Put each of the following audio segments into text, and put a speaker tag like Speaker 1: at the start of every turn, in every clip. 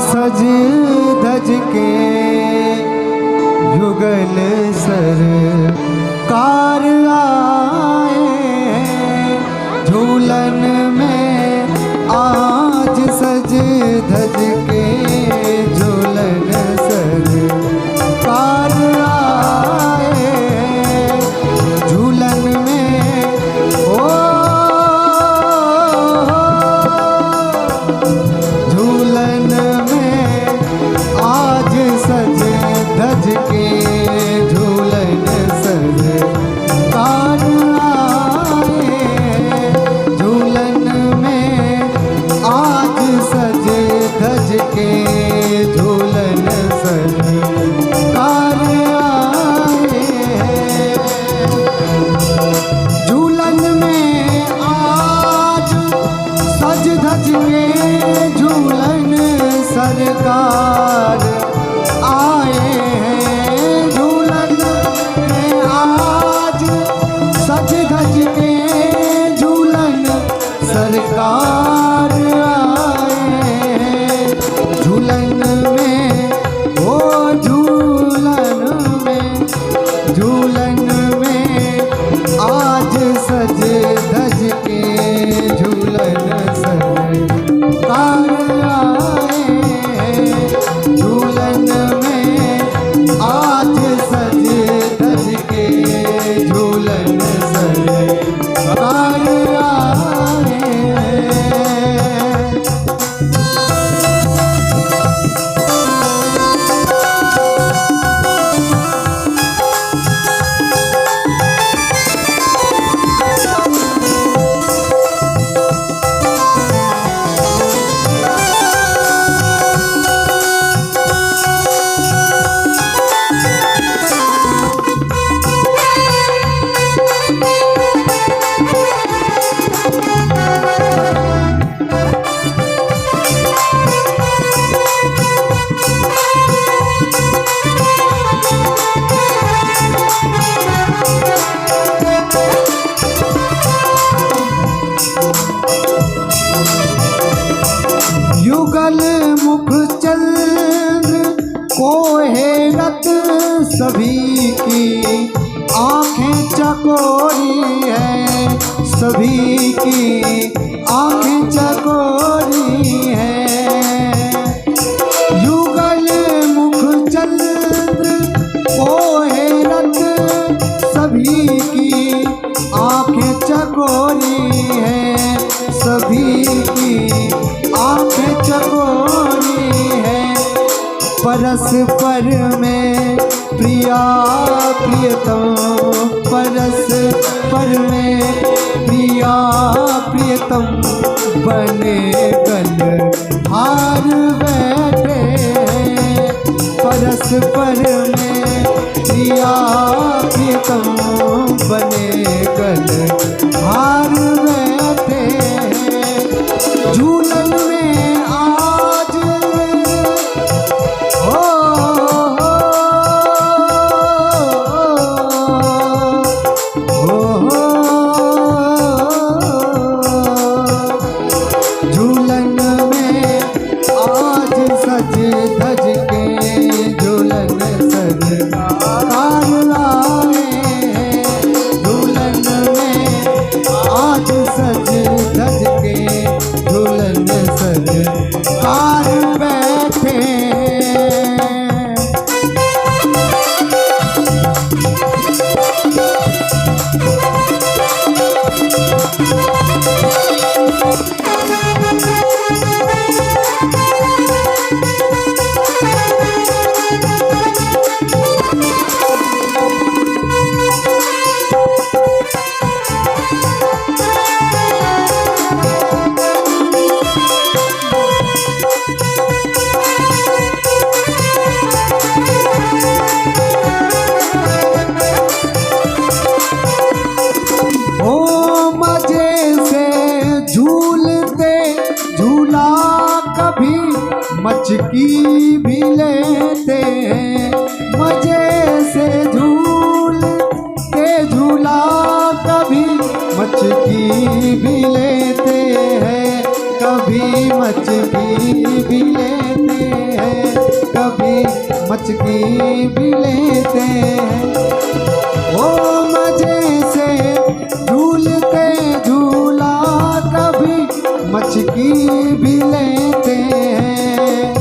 Speaker 1: सज धज के युगल सरकार आए, झूलन में आज सज धज के झूलन सरकार आए, झूलन में ओ झूलन में आज सज धज के झूलन सरकार आए, झूलन में आज सज धज के झूलन सरकार आए, झूलन में आज सज धज के झूलन सरकार आए हैं, झूलन में आज सज धज के झूलन सरकार आए हैं, झूलन में ओ झूलन में आज सज धज के झूलन सरकार आए हैं, झूलन में आज सज धज के झूलन सरकार आए हैं। युगल मुख चंद्र को हेरत सभी की आंखें चकोरी है, सभी की आंखें चकोरी है, युगल मुख चंद्र को हेरत सभी की आंखें चकोरी है, सभी की आंखें चकोरी है, परस्पर में प्रिया प्रियतम, परस्पर में प्रिया प्रियतम बने गल हार बैठे हैं, परस्पर में प्रिया प्रियतम बने गल हार बैठे हैं, झूलन में आज झूलन में आज सज धज के झूलन सरकार आए हैं, झूलन में आज सज धज के झूलन सरकार बैठे हैं। मचकी भी लेते हैं, मजे से झूल के झूला कभी मचकी भी लेते हैं, कभी मचकी भी लेते हैं। मचकी भी लेते हैं। ओ मजे से झूलते झूला कभी मचकी भी लेते हैं।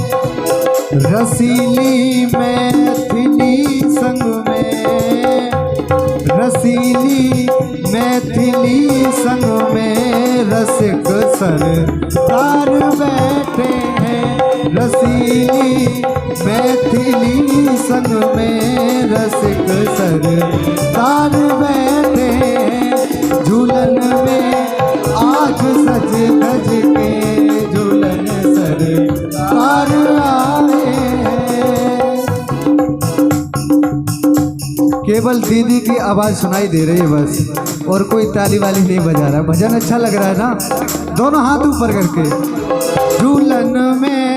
Speaker 1: रसीली मैथिली संग में, रसीली मैथिली संग में रसिक सरदार बैठे हैं। रसीली मैथिली संग में रसिक सरदार बैठे हैं। झूलन में आज सज धज के झूलन सरदार आए हैं। केवल दीदी की आवाज सुनाई दे रही है बस, और कोई ताली वाली नहीं बजा रहा। भजन अच्छा लग रहा है ना? दोनों हाथ ऊपर करके। झूलन में